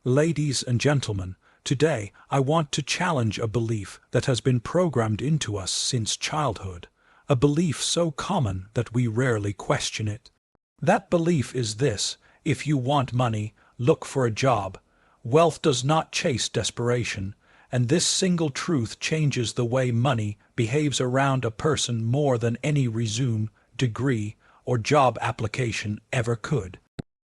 Ladies and gentlemen, today I want to challenge a belief that has been programmed into us since childhood, a belief so common that we rarely question it. That belief is this: if you want money, look for a job. Wealth does not chase desperation, and this single truth changes the way money behaves around a person more than any resume, degree, or job application ever could.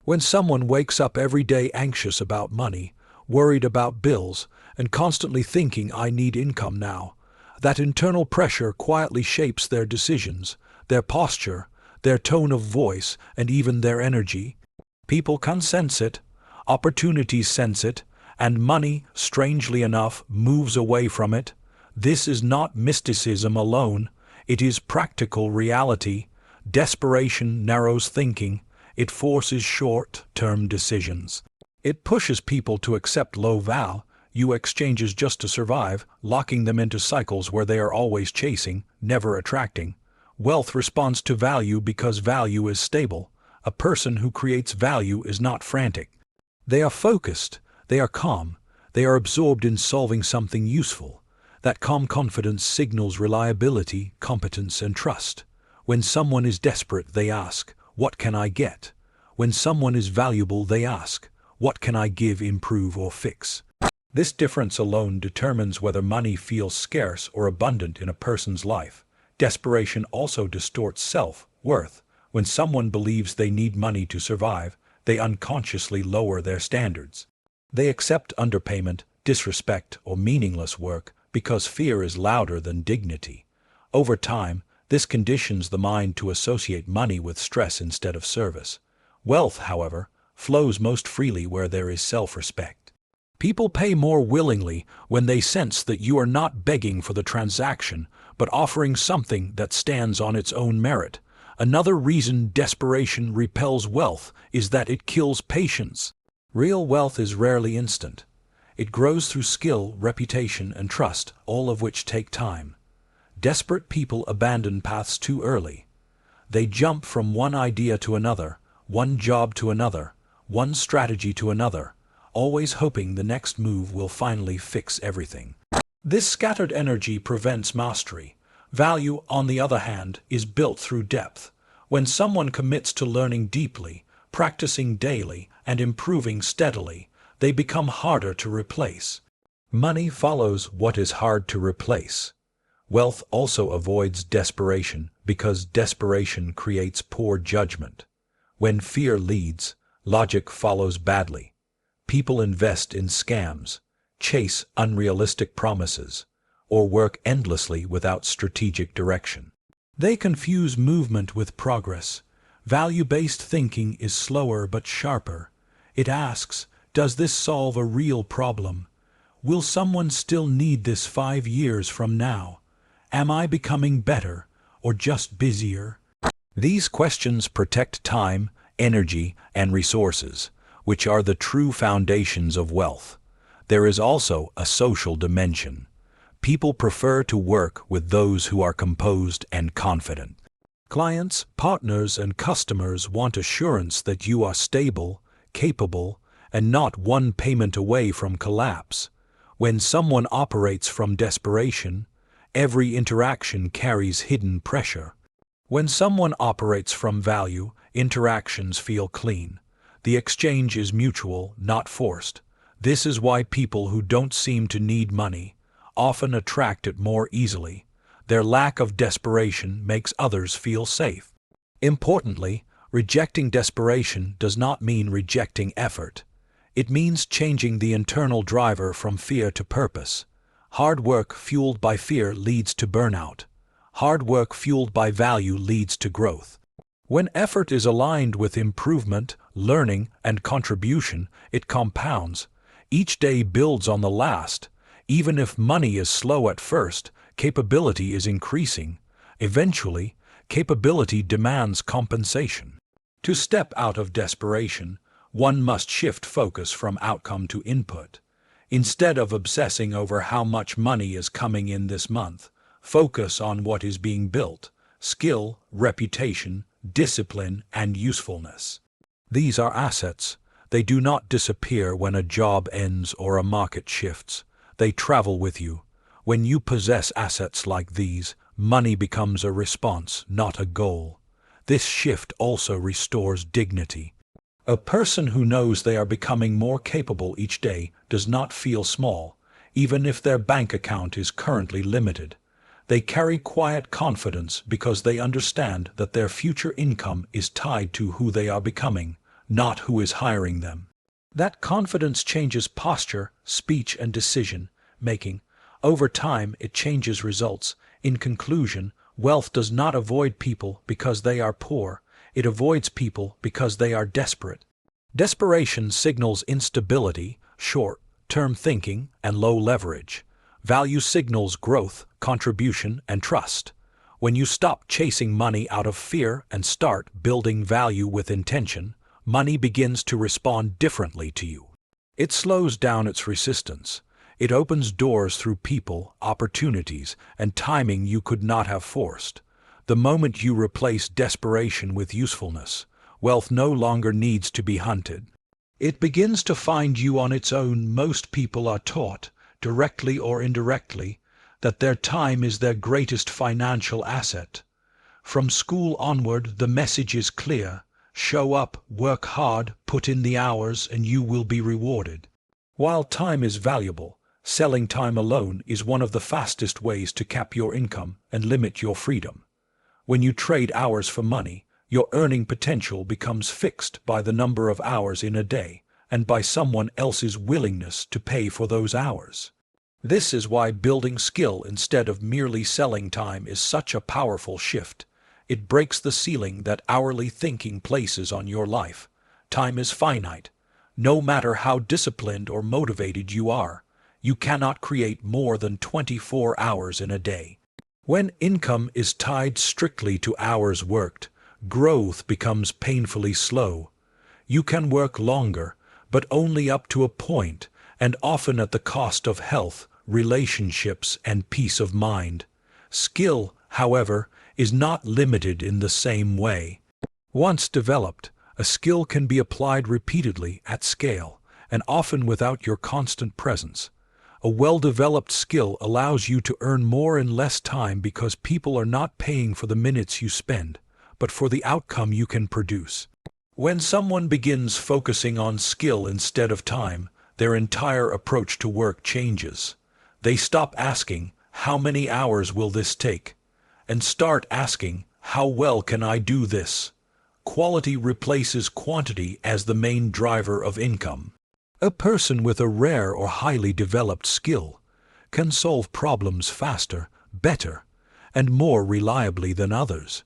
When someone wakes up every day anxious about money, worried about bills, and constantly thinking, "I need income now," that internal pressure quietly shapes their decisions, their posture, their tone of voice, and even their energy. People can sense it, opportunities sense it, and money, strangely enough, moves away from it. This is not mysticism alone, it is practical reality. Desperation narrows thinking. It forces short-term decisions. It pushes people to accept low-value exchanges just to survive, locking them into cycles where they are always chasing, never attracting. Wealth responds to value because value is stable. A person who creates value is not frantic. They are focused, they are calm, they are absorbed in solving something useful. That calm confidence signals reliability, competence, and trust. When someone is desperate, they ask, "What can I get?" When someone is valuable, they ask, "What can I give, improve, or fix?" This difference alone determines whether money feels scarce or abundant in a person's life. Desperation also distorts self-worth. When someone believes they need money to survive, they unconsciously lower their standards. They accept underpayment, disrespect, or meaningless work because fear is louder than dignity. Over time, this conditions the mind to associate money with stress instead of service. Wealth, however, flows most freely where there is self-respect. People pay more willingly when they sense that you are not begging for the transaction, but offering something that stands on its own merit. Another reason desperation repels wealth is that it kills patience. Real wealth is rarely instant. It grows through skill, reputation, and trust, all of which take time. Desperate people abandon paths too early. They jump from one idea to another, one job to another, one strategy to another, always hoping the next move will finally fix everything. This scattered energy prevents mastery. Value, on the other hand, is built through depth. When someone commits to learning deeply, practicing daily, and improving steadily, they become harder to replace. Money follows what is hard to replace. Wealth also avoids desperation because desperation creates poor judgment. When fear leads, logic follows badly. People invest in scams, chase unrealistic promises, or work endlessly without strategic direction. They confuse movement with progress. Value-based thinking is slower but sharper. It asks, does this solve a real problem? Will someone still need this 5 years from now? Am I becoming better or just busier? These questions protect time, energy, and resources, which are the true foundations of wealth. There is also a social dimension. People prefer to work with those who are composed and confident. Clients, partners, and customers want assurance that you are stable, capable, and not one payment away from collapse. When someone operates from desperation, every interaction carries hidden pressure. When someone operates from value, interactions feel clean. The exchange is mutual, not forced. This is why people who don't seem to need money often attract it more easily. Their lack of desperation makes others feel safe. Importantly, rejecting desperation does not mean rejecting effort. It means changing the internal driver from fear to purpose. Hard work fueled by fear leads to burnout. Hard work fueled by value leads to growth. When effort is aligned with improvement, learning, and contribution, it compounds. Each day builds on the last. Even if money is slow at first, capability is increasing. Eventually, capability demands compensation. To step out of desperation, one must shift focus from outcome to input. Instead of obsessing over how much money is coming in this month, focus on what is being built: skill, reputation, discipline, and usefulness. These are assets. They do not disappear when a job ends or a market shifts. They travel with you. When you possess assets like these, money becomes a response, not a goal. This shift also restores dignity. A person who knows they are becoming more capable each day does not feel small, even if their bank account is currently limited. They carry quiet confidence because they understand that their future income is tied to who they are becoming, not who is hiring them. That confidence changes posture, speech, and decision making. Over time, it changes results. In conclusion, wealth does not avoid people because they are poor. It avoids people because they are desperate. Desperation signals instability, short-term thinking, and low leverage. Value signals growth, contribution, and trust. When you stop chasing money out of fear and start building value with intention, money begins to respond differently to you. It slows down its resistance. It opens doors through people, opportunities, and timing you could not have forced. The moment you replace desperation with usefulness, wealth no longer needs to be hunted. It begins to find you on its own. Most people are taught, directly or indirectly, that their time is their greatest financial asset. From school onward, the message is clear: show up, work hard, put in the hours, and you will be rewarded. While time is valuable, selling time alone is one of the fastest ways to cap your income and limit your freedom. When you trade hours for money, your earning potential becomes fixed by the number of hours in a day and by someone else's willingness to pay for those hours. This is why building skill instead of merely selling time is such a powerful shift. It breaks the ceiling that hourly thinking places on your life. Time is finite. No matter how disciplined or motivated you are, you cannot create more than 24 hours in a day. When income is tied strictly to hours worked, growth becomes painfully slow. You can work longer, but only up to a point, and often at the cost of health, relationships, and peace of mind. Skill, however, is not limited in the same way. Once developed, a skill can be applied repeatedly at scale, and often without your constant presence. A well-developed skill allows you to earn more in less time because people are not paying for the minutes you spend, but for the outcome you can produce. When someone begins focusing on skill instead of time, their entire approach to work changes. They stop asking, "How many hours will this take?" and start asking, "How well can I do this?" Quality replaces quantity as the main driver of income. A person with a rare or highly developed skill can solve problems faster, better, and more reliably than others.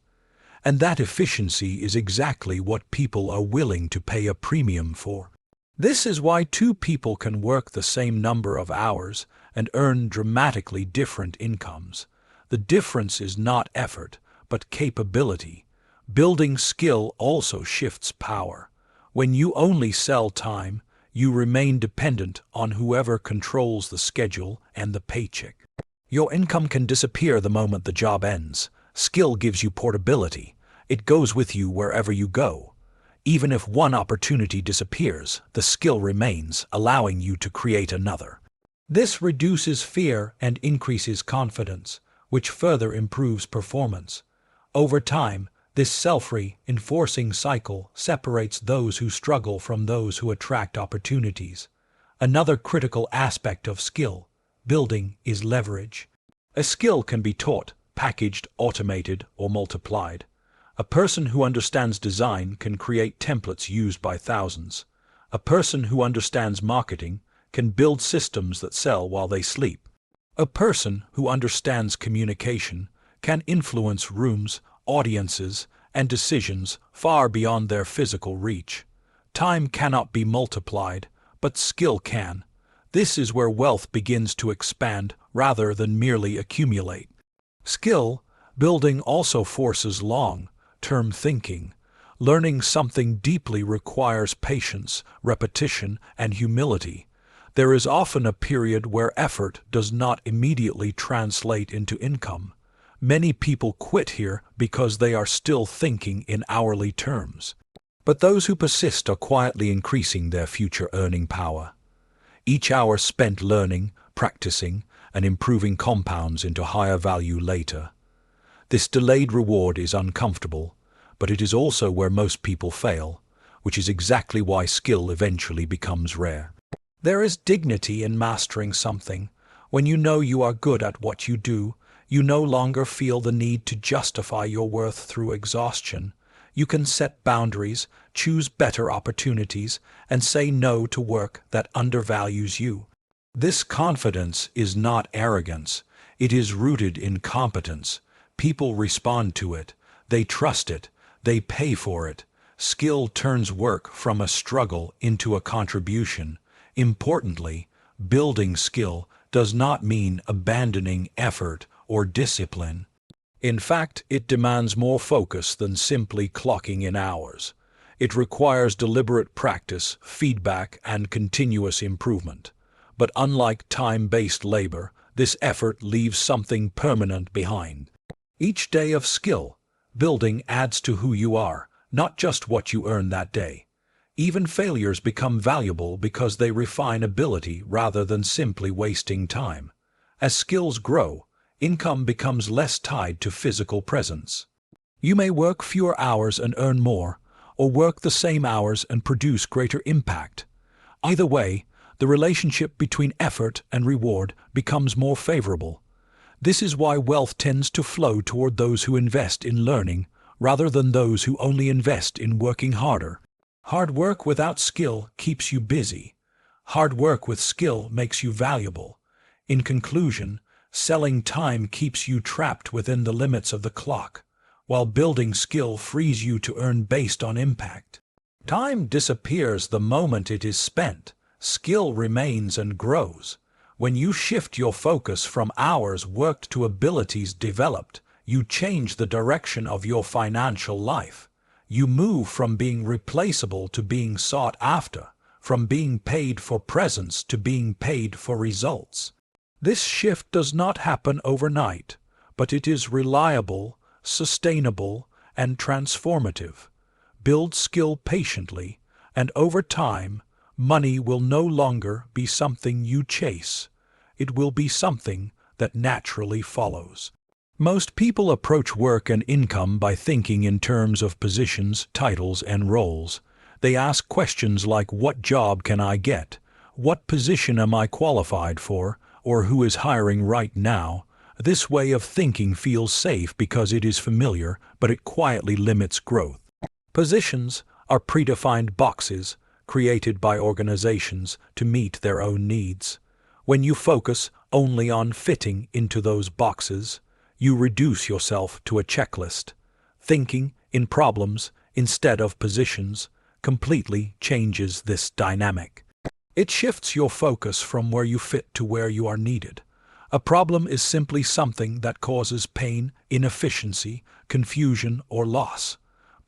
And that efficiency is exactly what people are willing to pay a premium for. This is why two people can work the same number of hours and earn dramatically different incomes. The difference is not effort, but capability. Building skill also shifts power. When you only sell time, you remain dependent on whoever controls the schedule and the paycheck. Your income can disappear the moment the job ends. Skill gives you portability. It goes with you wherever you go. Even if one opportunity disappears, the skill remains, allowing you to create another. This reduces fear and increases confidence, which further improves performance. Over time, this self-reinforcing cycle separates those who struggle from those who attract opportunities. Another critical aspect of skill building is leverage. A skill can be taught, packaged, automated, or multiplied. A person who understands design can create templates used by thousands. A person who understands marketing can build systems that sell while they sleep. A person who understands communication can influence rooms, audiences, and decisions far beyond their physical reach. Time cannot be multiplied, but skill can. This is where wealth begins to expand rather than merely accumulate. Skill building also forces long-term thinking. Learning something deeply requires patience, repetition, and humility. There is often a period where effort does not immediately translate into income. Many people quit here because they are still thinking in hourly terms. But those who persist are quietly increasing their future earning power. Each hour spent learning, practicing, and improving compounds into higher value later. This delayed reward is uncomfortable, but it is also where most people fail, which is exactly why skill eventually becomes rare. There is dignity in mastering something. When you know you are good at what you do, you no longer feel the need to justify your worth through exhaustion. You can set boundaries, choose better opportunities, and say no to work that undervalues you. This confidence is not arrogance. It is rooted in competence. People respond to it. They trust it. They pay for it. Skill turns work from a struggle into a contribution. Importantly, building skill does not mean abandoning effort or discipline. In fact, it demands more focus than simply clocking in hours. It requires deliberate practice, feedback, and continuous improvement. But unlike time-based labor, this effort leaves something permanent behind. Each day of skill building adds to who you are, not just what you earn that day. Even failures become valuable because they refine ability rather than simply wasting time. As skills grow, income becomes less tied to physical presence. You may work fewer hours and earn more, or work the same hours and produce greater impact. Either way, the relationship between effort and reward becomes more favorable. This is why wealth tends to flow toward those who invest in learning rather than those who only invest in working harder. Hard work without skill keeps you busy. Hard work with skill makes you valuable. In conclusion, selling time keeps you trapped within the limits of the clock, while building skill frees you to earn based on impact. Time disappears the moment it is spent. Skill remains and grows. When you shift your focus from hours worked to abilities developed, you change the direction of your financial life. You move from being replaceable to being sought after, from being paid for presence to being paid for results. This shift does not happen overnight, but it is reliable, sustainable, and transformative. Build skill patiently, and over time, money will no longer be something you chase. It will be something that naturally follows. Most people approach work and income by thinking in terms of positions, titles, and roles. They ask questions like, what job can I get? What position am I qualified for? Or who is hiring right now? This way of thinking feels safe because it is familiar, but it quietly limits growth. Positions are predefined boxes created by organizations to meet their own needs. When you focus only on fitting into those boxes, you reduce yourself to a checklist. Thinking in problems instead of positions completely changes this dynamic. It shifts your focus from where you fit to where you are needed. A problem is simply something that causes pain, inefficiency, confusion, or loss.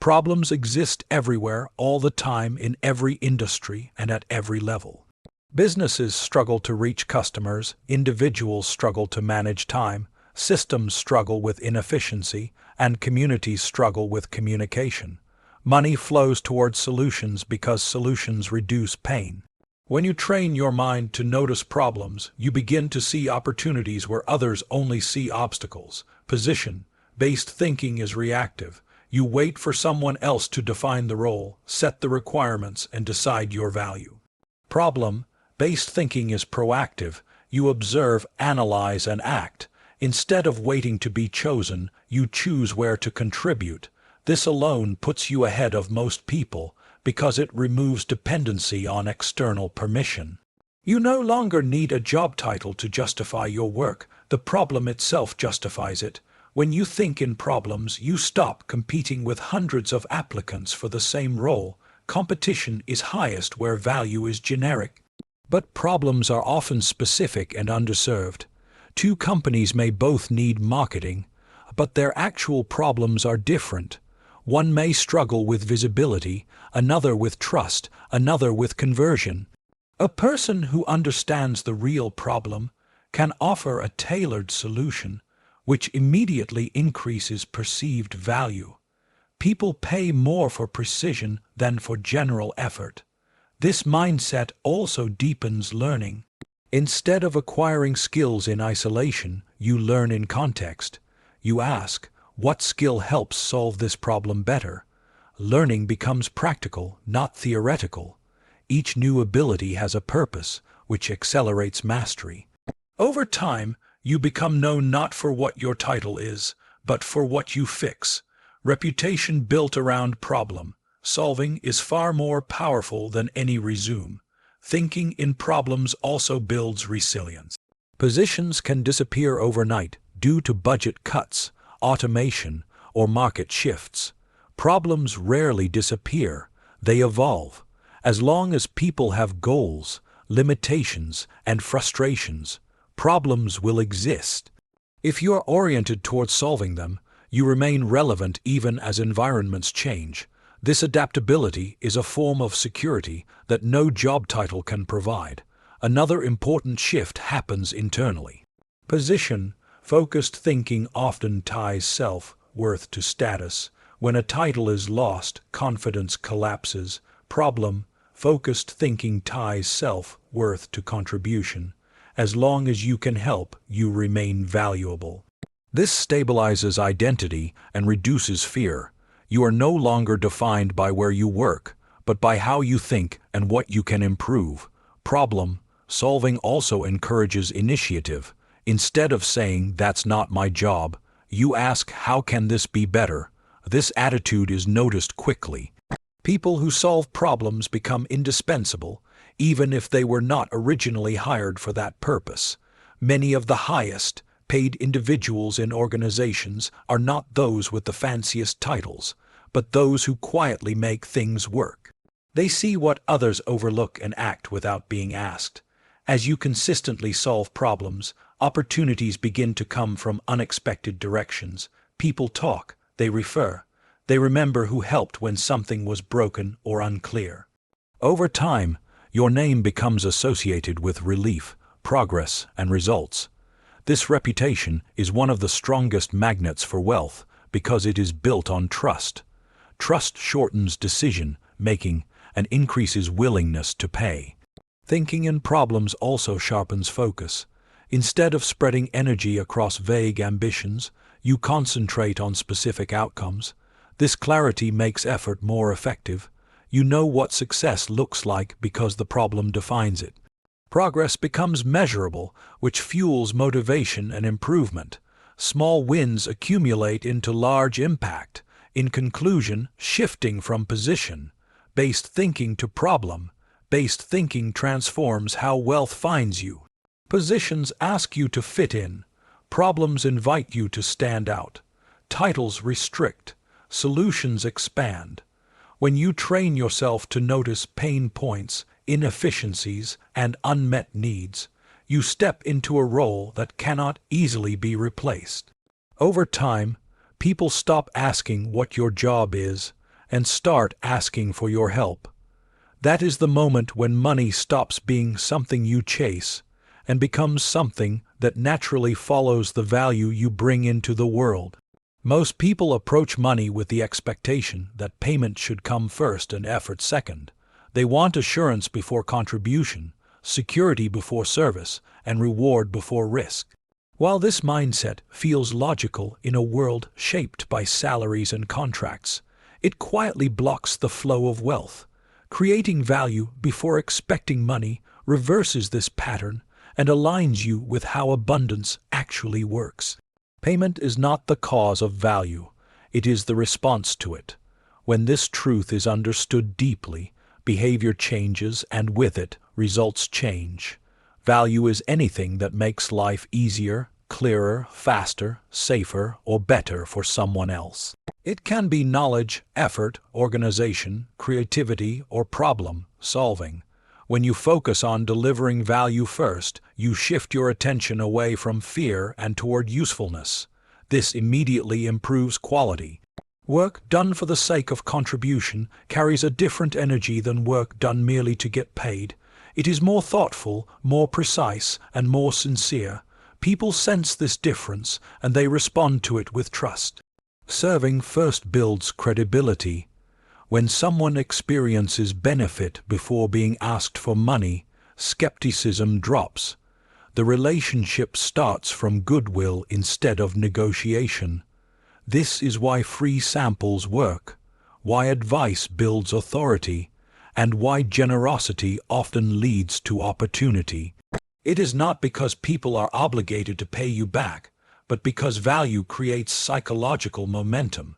Problems exist everywhere, all the time, in every industry and at every level. Businesses struggle to reach customers, individuals struggle to manage time, systems struggle with inefficiency, and communities struggle with communication. Money flows towards solutions because solutions reduce pain. When you train your mind to notice problems, you begin to see opportunities where others only see obstacles. Position-based thinking is reactive. You wait for someone else to define the role, set the requirements, and decide your value. Problem-based thinking is proactive. You observe, analyze, and act. Instead of waiting to be chosen, you choose where to contribute. This alone puts you ahead of most people because it removes dependency on external permission. You no longer need a job title to justify your work. The problem itself justifies it. When you think in problems, you stop competing with hundreds of applicants for the same role. Competition is highest where value is generic. But problems are often specific and underserved. Two companies may both need marketing, but their actual problems are different. One may struggle with visibility, another with trust, another with conversion. A person who understands the real problem can offer a tailored solution, which immediately increases perceived value. People pay more for precision than for general effort. This mindset also deepens learning. Instead of acquiring skills in isolation, you learn in context. You ask, what skill helps solve this problem better? Learning becomes practical, not theoretical. Each new ability has a purpose, which accelerates mastery. Over time, you become known not for what your title is, but for what you fix. Reputation built around problem solving is far more powerful than any resume. Thinking in problems also builds resilience. Positions can disappear overnight due to budget cuts, automation, or market shifts. Problems rarely disappear, they evolve. As long as people have goals, limitations, and frustrations, problems will exist. If you are oriented towards solving them, you remain relevant even as environments change. This adaptability is a form of security that no job title can provide. Another important shift happens internally. Position-focused thinking often ties self-worth to status. When a title is lost, confidence collapses. Problem-focused thinking ties self-worth to contribution. As long as you can help, you remain valuable. This stabilizes identity and reduces fear. You are no longer defined by where you work, but by how you think and what you can improve. Problem solving also encourages initiative. Instead of saying, "That's not my job," you ask, "How can this be better?" This attitude is noticed quickly. People who solve problems become indispensable, even if they were not originally hired for that purpose. Many of the highest paid individuals in organizations are not those with the fanciest titles, but those who quietly make things work. They see what others overlook and act without being asked. As you consistently solve problems, opportunities begin to come from unexpected directions. People talk, they refer, they remember who helped when something was broken or unclear. Over time, your name becomes associated with relief, progress, and results. This reputation is one of the strongest magnets for wealth because it is built on trust. Trust shortens decision-making and increases willingness to pay. Thinking in problems also sharpens focus. Instead of spreading energy across vague ambitions, you concentrate on specific outcomes. This clarity makes effort more effective. You know what success looks like because the problem defines it. Progress becomes measurable, which fuels motivation and improvement. Small wins accumulate into large impact. In conclusion, shifting from position-based thinking to problem-based thinking transforms how wealth finds you. Positions ask you to fit in. Problems invite you to stand out. Titles restrict. Solutions expand. When you train yourself to notice pain points, inefficiencies, and unmet needs, you step into a role that cannot easily be replaced. Over time, people stop asking what your job is and start asking for your help. That is the moment when money stops being something you chase and becomes something that naturally follows the value you bring into the world. Most people approach money with the expectation that payment should come first and effort second. They want assurance before contribution, security before service, and reward before risk. While this mindset feels logical in a world shaped by salaries and contracts, it quietly blocks the flow of wealth. Creating value before expecting money reverses this pattern and aligns you with how abundance actually works. Payment is not the cause of value, it is the response to it. When this truth is understood deeply, behavior changes and with it, results change. Value is anything that makes life easier, clearer, faster, safer, or better for someone else. It can be knowledge, effort, organization, creativity, or problem solving. When you focus on delivering value first, you shift your attention away from fear and toward usefulness. This immediately improves quality. Work done for the sake of contribution carries a different energy than work done merely to get paid. It is more thoughtful, more precise, and more sincere. People sense this difference, and they respond to it with trust. Serving first builds credibility. When someone experiences benefit before being asked for money, skepticism drops. The relationship starts from goodwill instead of negotiation. This is why free samples work, why advice builds authority, and why generosity often leads to opportunity. It is not because people are obligated to pay you back, but because value creates psychological momentum.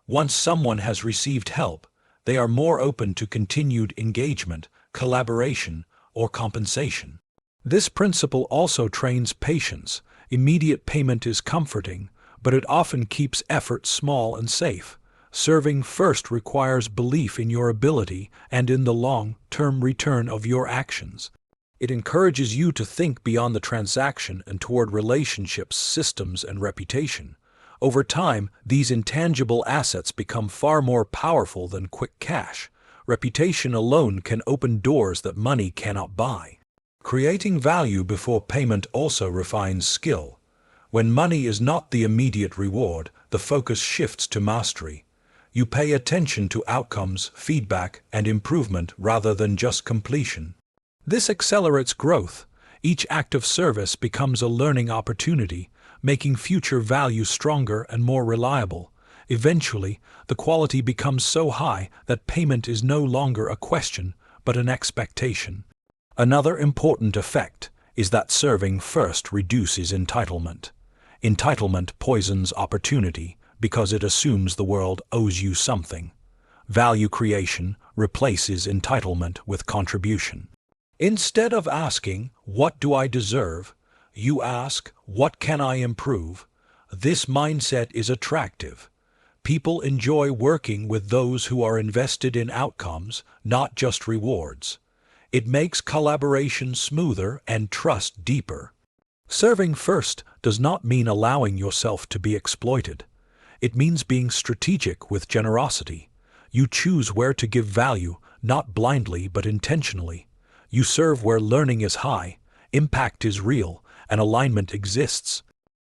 Once someone has received help, they are more open to continued engagement, collaboration, or compensation. This principle also trains patience. Immediate payment is comforting, but it often keeps effort small and safe. Serving first requires belief in your ability and in the long-term return of your actions. It encourages you to think beyond the transaction and toward relationships, systems, and reputation. Over time, these intangible assets become far more powerful than quick cash. Reputation alone can open doors that money cannot buy. Creating value before payment also refines skill. When money is not the immediate reward, the focus shifts to mastery. You pay attention to outcomes, feedback, and improvement rather than just completion. This accelerates growth. Each act of service becomes a learning opportunity, making future value stronger and more reliable. Eventually, the quality becomes so high that payment is no longer a question, but an expectation. Another important effect is that serving first reduces entitlement. Entitlement poisons opportunity because it assumes the world owes you something. Value creation replaces entitlement with contribution. Instead of asking, "What do I deserve?" you ask, "What can I improve?" This mindset is attractive. People enjoy working with those who are invested in outcomes, not just rewards. It makes collaboration smoother and trust deeper. Serving first does not mean allowing yourself to be exploited. It means being strategic with generosity. You choose where to give value, not blindly but intentionally. You serve where learning is high, impact is real, and alignment exists.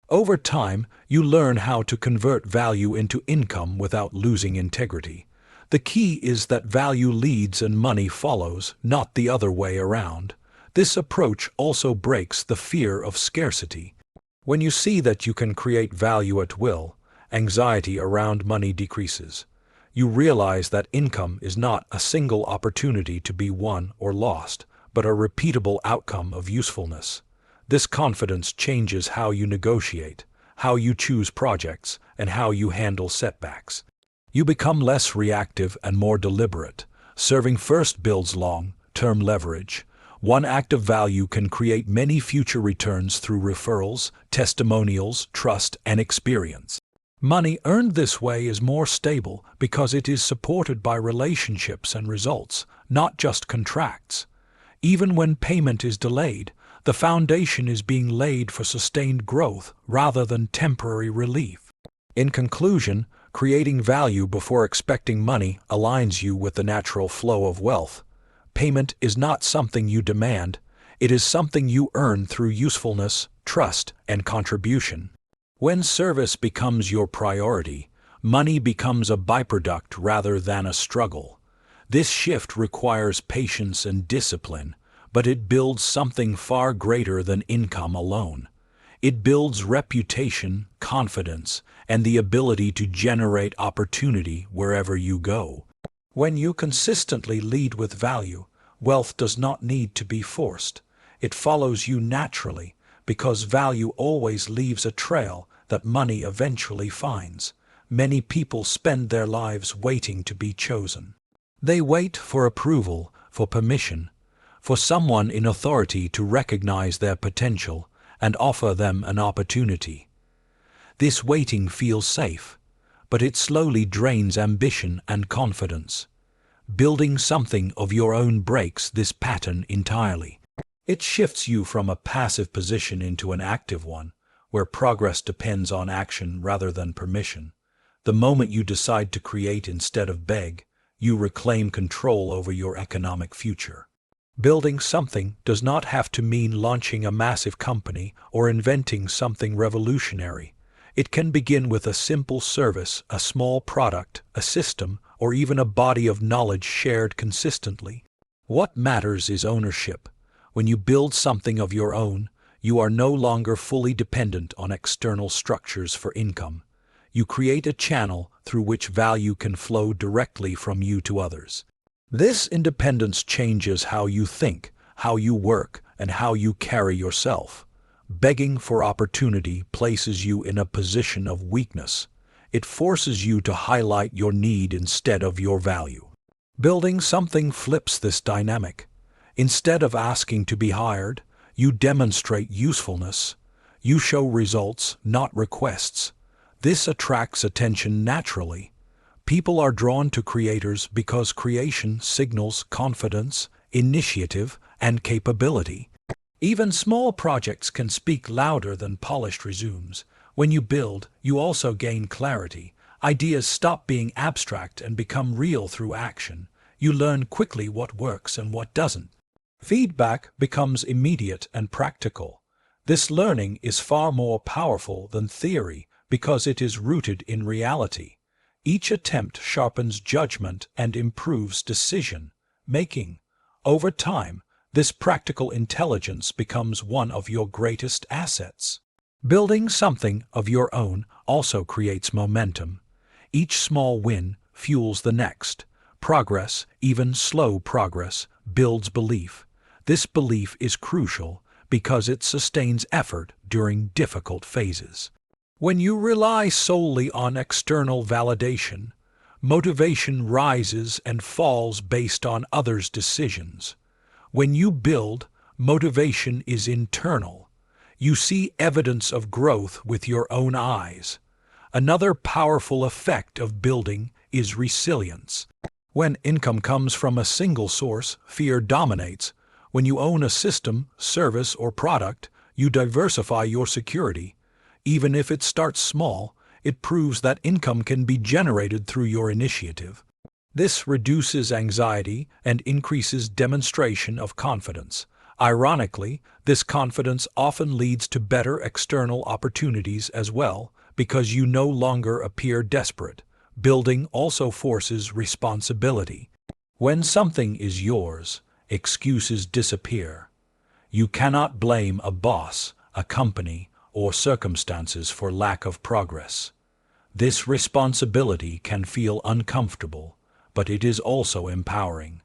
Over time, you learn how to convert value into income without losing integrity. The key is that value leads and money follows, not the other way around. This approach also breaks the fear of scarcity. When you see that you can create value at will, anxiety around money decreases. You realize that income is not a single opportunity to be won or lost, but a repeatable outcome of usefulness. This confidence changes how you negotiate, how you choose projects, and how you handle setbacks. You become less reactive and more deliberate. Serving first builds long-term leverage. One act of value can create many future returns through referrals, testimonials, trust, and experience. Money earned this way is more stable because it is supported by relationships and results, not just contracts. Even when payment is delayed, the foundation is being laid for sustained growth rather than temporary relief. In conclusion, creating value before expecting money aligns you with the natural flow of wealth. Payment is not something you demand, it is something you earn through usefulness, trust, and contribution. When service becomes your priority, money becomes a byproduct rather than a struggle. This shift requires patience and discipline, but it builds something far greater than income alone. It builds reputation, confidence, and the ability to generate opportunity wherever you go. When you consistently lead with value, wealth does not need to be forced. It follows you naturally, because value always leaves a trail that money eventually finds. Many people spend their lives waiting to be chosen. They wait for approval, for permission, for someone in authority to recognize their potential and offer them an opportunity. This waiting feels safe, but it slowly drains ambition and confidence. Building something of your own breaks this pattern entirely. It shifts you from a passive position into an active one, where progress depends on action rather than permission. The moment you decide to create instead of beg, you reclaim control over your economic future. Building something does not have to mean launching a massive company or inventing something revolutionary. It can begin with a simple service, a small product, a system, or even a body of knowledge shared consistently. What matters is ownership. When you build something of your own, you are no longer fully dependent on external structures for income. You create a channel through which value can flow directly from you to others. This independence changes how you think, how you work, and how you carry yourself. Begging for opportunity places you in a position of weakness. It forces you to highlight your need instead of your value. Building something flips this dynamic. Instead of asking to be hired, you demonstrate usefulness. You show results, not requests. This attracts attention naturally. People are drawn to creators because creation signals confidence, initiative, and capability. Even small projects can speak louder than polished resumes. When you build, you also gain clarity. Ideas stop being abstract and become real through action. You learn quickly what works and what doesn't. Feedback becomes immediate and practical. This learning is far more powerful than theory because it is rooted in reality. Each attempt sharpens judgment and improves decision-making. Over time, this practical intelligence becomes one of your greatest assets. Building something of your own also creates momentum. Each small win fuels the next. Progress, even slow progress, builds belief. This belief is crucial because it sustains effort during difficult phases. When you rely solely on external validation, motivation rises and falls based on others' decisions. When you build, motivation is internal. You see evidence of growth with your own eyes. Another powerful effect of building is resilience. When income comes from a single source, fear dominates. When you own a system, service, or product, you diversify your security. Even if it starts small, it proves that income can be generated through your initiative. This reduces anxiety and increases demonstration of confidence. Ironically, this confidence often leads to better external opportunities as well, because you no longer appear desperate. Building also forces responsibility. When something is yours, excuses disappear. You cannot blame a boss, a company, or circumstances for lack of progress. This responsibility can feel uncomfortable, but it is also empowering.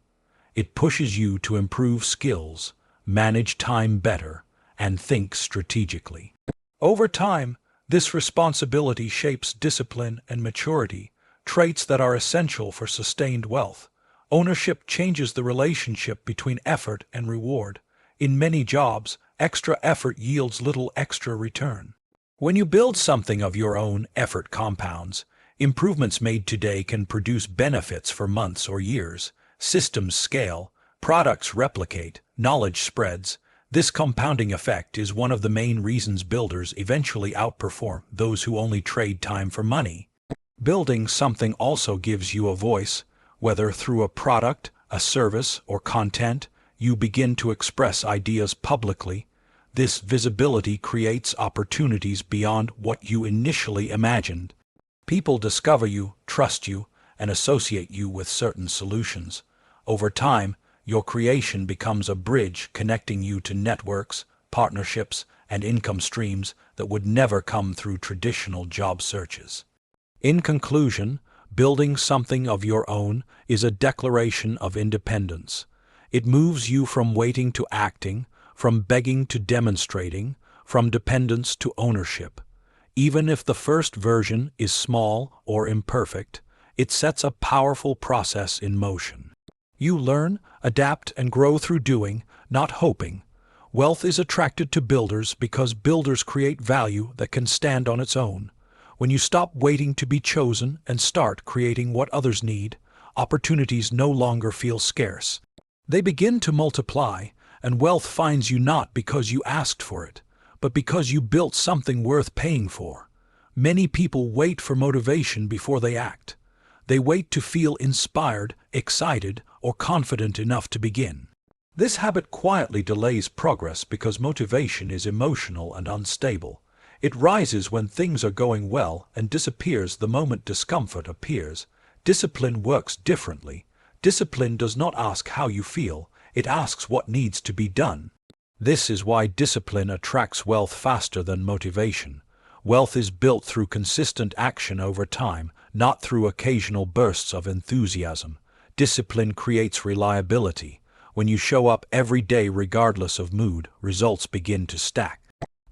It pushes you to improve skills, manage time better, and think strategically. Over time, this responsibility shapes discipline and maturity, traits that are essential for sustained wealth. Ownership changes the relationship between effort and reward. In many jobs, extra effort yields little extra return. When you build something of your own, effort compounds. Improvements made today can produce benefits for months or years. Systems scale, products replicate, knowledge spreads. This compounding effect is one of the main reasons builders eventually outperform those who only trade time for money. Building something also gives you a voice. Whether through a product, a service, or content, you begin to express ideas publicly. This visibility creates opportunities beyond what you initially imagined. People discover you, trust you, and associate you with certain solutions. Over time, your creation becomes a bridge connecting you to networks, partnerships, and income streams that would never come through traditional job searches. In conclusion, building something of your own is a declaration of independence. It moves you from waiting to acting, from begging to demonstrating, from dependence to ownership. Even if the first version is small or imperfect, it sets a powerful process in motion. You learn, adapt, and grow through doing, not hoping. Wealth is attracted to builders because builders create value that can stand on its own. When you stop waiting to be chosen and start creating what others need, opportunities no longer feel scarce. They begin to multiply, and wealth finds you not because you asked for it, but because you built something worth paying for. Many people wait for motivation before they act. They wait to feel inspired, excited, or confident enough to begin. This habit quietly delays progress because motivation is emotional and unstable. It rises when things are going well and disappears the moment discomfort appears. Discipline works differently. Discipline does not ask how you feel, it asks what needs to be done. This is why discipline attracts wealth faster than motivation. Wealth is built through consistent action over time, not through occasional bursts of enthusiasm. Discipline creates reliability. When you show up every day regardless of mood, results begin to stack.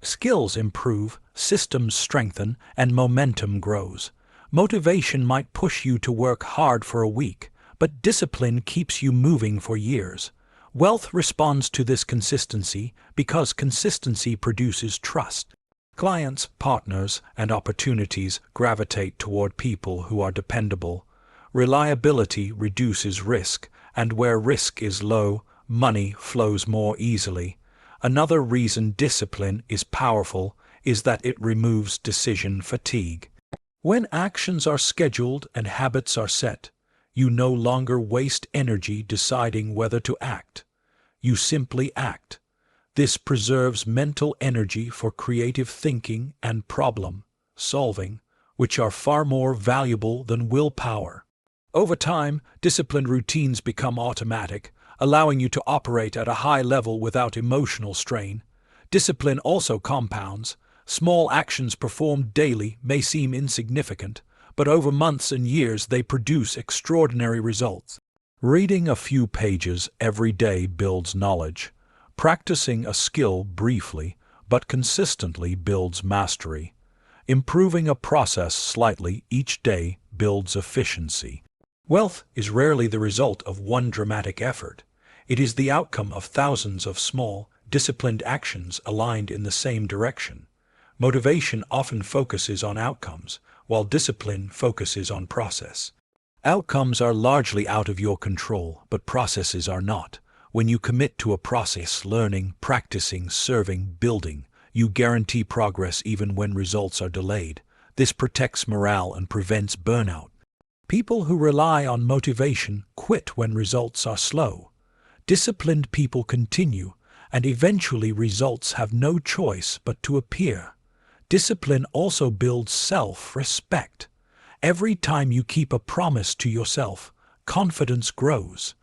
Skills improve, systems strengthen, and momentum grows. Motivation might push you to work hard for a week, but discipline keeps you moving for years. Wealth responds to this consistency because consistency produces trust. Clients, partners, and opportunities gravitate toward people who are dependable. Reliability reduces risk, and where risk is low, money flows more easily. Another reason discipline is powerful is that it removes decision fatigue. When actions are scheduled and habits are set, you no longer waste energy deciding whether to act. You simply act. This preserves mental energy for creative thinking and problem solving, which are far more valuable than willpower. Over time, disciplined routines become automatic, allowing you to operate at a high level without emotional strain. Discipline also compounds. Small actions performed daily may seem insignificant, but over months and years they produce extraordinary results. Reading a few pages every day builds knowledge. Practicing a skill briefly but consistently builds mastery. Improving a process slightly each day builds efficiency. Wealth is rarely the result of one dramatic effort. It is the outcome of thousands of small, disciplined actions aligned in the same direction. Motivation often focuses on outcomes, while discipline focuses on process. Outcomes are largely out of your control, but processes are not. When you commit to a process, learning, practicing, serving, building, you guarantee progress even when results are delayed. This protects morale and prevents burnout. People who rely on motivation quit when results are slow. Disciplined people continue, and eventually results have no choice but to appear. Discipline also builds self-respect. Every time you keep a promise to yourself, confidence grows.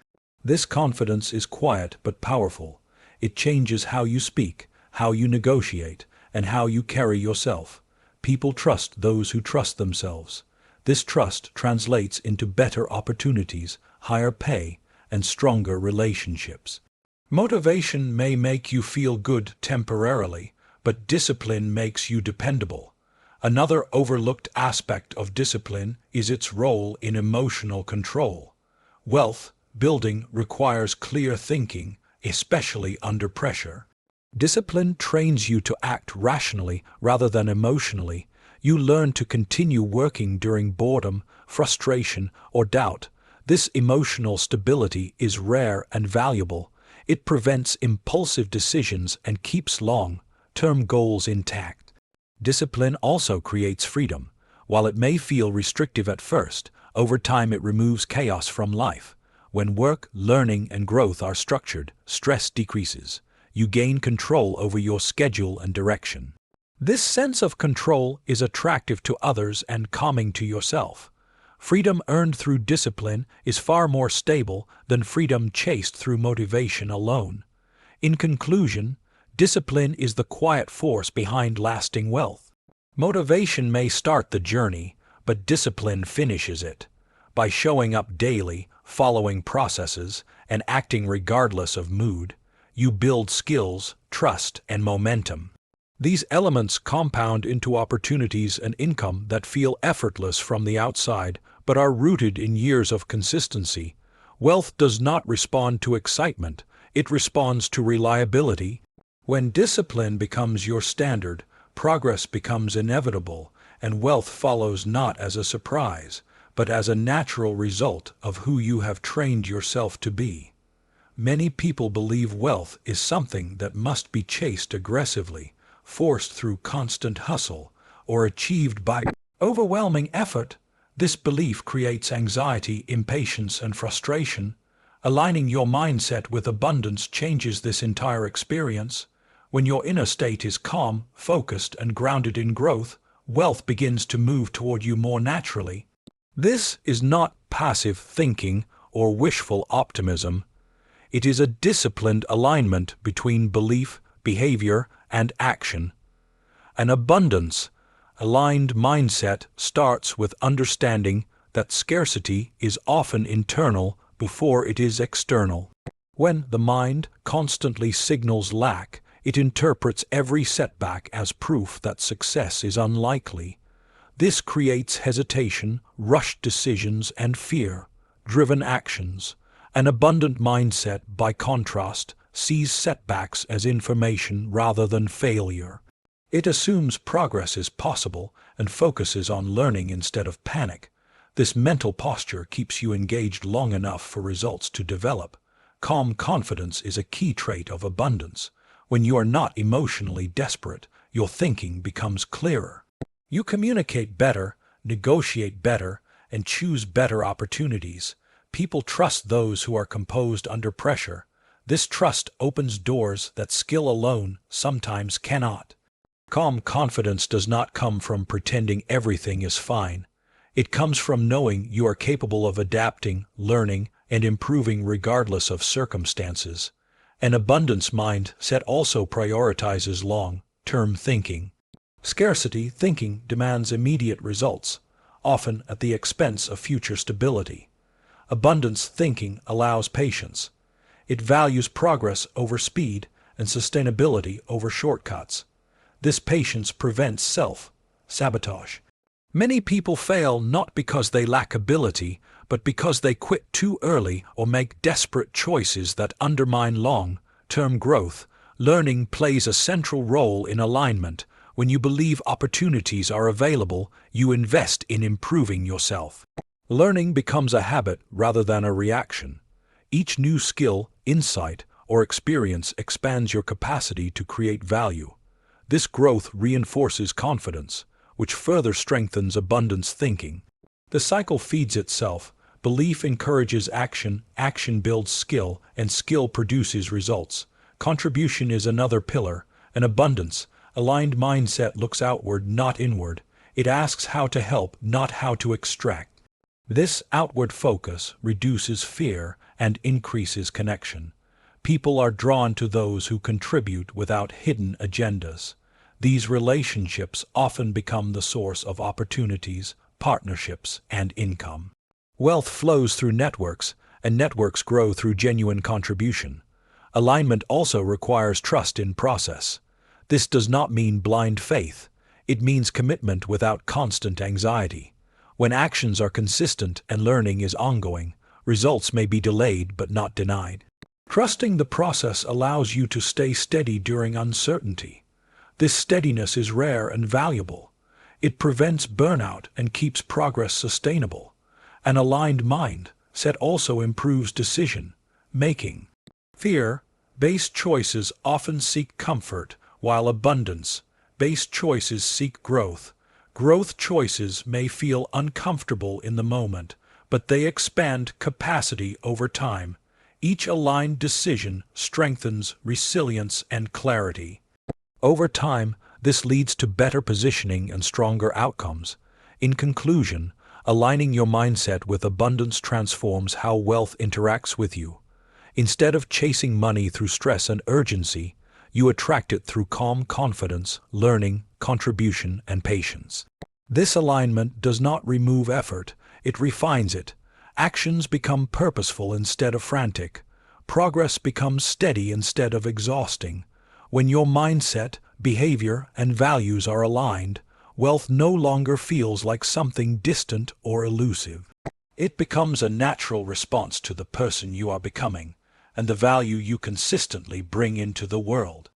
This confidence is quiet but powerful. It changes how you speak, how you negotiate, and how you carry yourself. People trust those who trust themselves. This trust translates into better opportunities, higher pay, and stronger relationships. Motivation may make you feel good temporarily, but discipline makes you dependable. Another overlooked aspect of discipline is its role in emotional control. Wealth building requires clear thinking, especially under pressure. Discipline trains you to act rationally rather than emotionally. You learn to continue working during boredom, frustration, or doubt. This emotional stability is rare and valuable. It prevents impulsive decisions and keeps long-term goals intact. Discipline also creates freedom. While it may feel restrictive at first, over time it removes chaos from life. When work, learning, and growth are structured, stress decreases. You gain control over your schedule and direction. This sense of control is attractive to others and calming to yourself. Freedom earned through discipline is far more stable than freedom chased through motivation alone. In conclusion, discipline is the quiet force behind lasting wealth. Motivation may start the journey, but discipline finishes it. By showing up daily, following processes, and acting regardless of mood, you build skills, trust, and momentum. These elements compound into opportunities and income that feel effortless from the outside, but are rooted in years of consistency. Wealth does not respond to excitement, it responds to reliability. When discipline becomes your standard, progress becomes inevitable, and wealth follows not as a surprise, but as a natural result of who you have trained yourself to be. Many people believe wealth is something that must be chased aggressively, forced through constant hustle, or achieved by overwhelming effort. This belief creates anxiety, impatience, and frustration. Aligning your mindset with abundance changes this entire experience. When your inner state is calm, focused, and grounded in growth, wealth begins to move toward you more naturally. This is not passive thinking or wishful optimism. It is a disciplined alignment between belief, behavior, and action. An abundance-aligned mindset starts with understanding that scarcity is often internal before it is external. When the mind constantly signals lack, it interprets every setback as proof that success is unlikely. This creates hesitation, rushed decisions, and fear-driven actions. An abundant mindset, by contrast, sees setbacks as information rather than failure. It assumes progress is possible and focuses on learning instead of panic. This mental posture keeps you engaged long enough for results to develop. Calm confidence is a key trait of abundance. When you are not emotionally desperate, your thinking becomes clearer. You communicate better, negotiate better, and choose better opportunities. People trust those who are composed under pressure. This trust opens doors that skill alone sometimes cannot. Calm confidence does not come from pretending everything is fine. It comes from knowing you are capable of adapting, learning, and improving regardless of circumstances. An abundance mindset also prioritizes long-term thinking. Scarcity thinking demands immediate results, often at the expense of future stability. Abundance thinking allows patience. It values progress over speed and sustainability over shortcuts. This patience prevents self-sabotage. Many people fail not because they lack ability, but because they quit too early or make desperate choices that undermine long-term growth. Learning plays a central role in alignment. When you believe opportunities are available, you invest in improving yourself. Learning becomes a habit rather than a reaction. Each new skill, insight, or experience expands your capacity to create value. This growth reinforces confidence, which further strengthens abundance thinking. The cycle feeds itself. Belief encourages action, action builds skill, and skill produces results. Contribution is another pillar. An abundance-aligned mindset looks outward, not inward. It asks how to help, not how to extract. This outward focus reduces fear and increases connection. People are drawn to those who contribute without hidden agendas. These relationships often become the source of opportunities, partnerships, and income. Wealth flows through networks, and networks grow through genuine contribution. Alignment also requires trust in process. This does not mean blind faith. It means commitment without constant anxiety. When actions are consistent and learning is ongoing, results may be delayed but not denied. Trusting the process allows you to stay steady during uncertainty. This steadiness is rare and valuable. It prevents burnout and keeps progress sustainable. An aligned mindset also improves decision-making. Fear-based choices often seek comfort, while abundance-based choices seek growth. Growth choices may feel uncomfortable in the moment, but they expand capacity over time. Each aligned decision strengthens resilience and clarity. Over time, this leads to better positioning and stronger outcomes. In conclusion, aligning your mindset with abundance transforms how wealth interacts with you. Instead of chasing money through stress and urgency, you attract it through calm confidence, learning, contribution, and patience. This alignment does not remove effort, it refines it. Actions become purposeful instead of frantic. Progress becomes steady instead of exhausting. When your mindset, behavior, and values are aligned, wealth no longer feels like something distant or elusive. It becomes a natural response to the person you are becoming and the value you consistently bring into the world.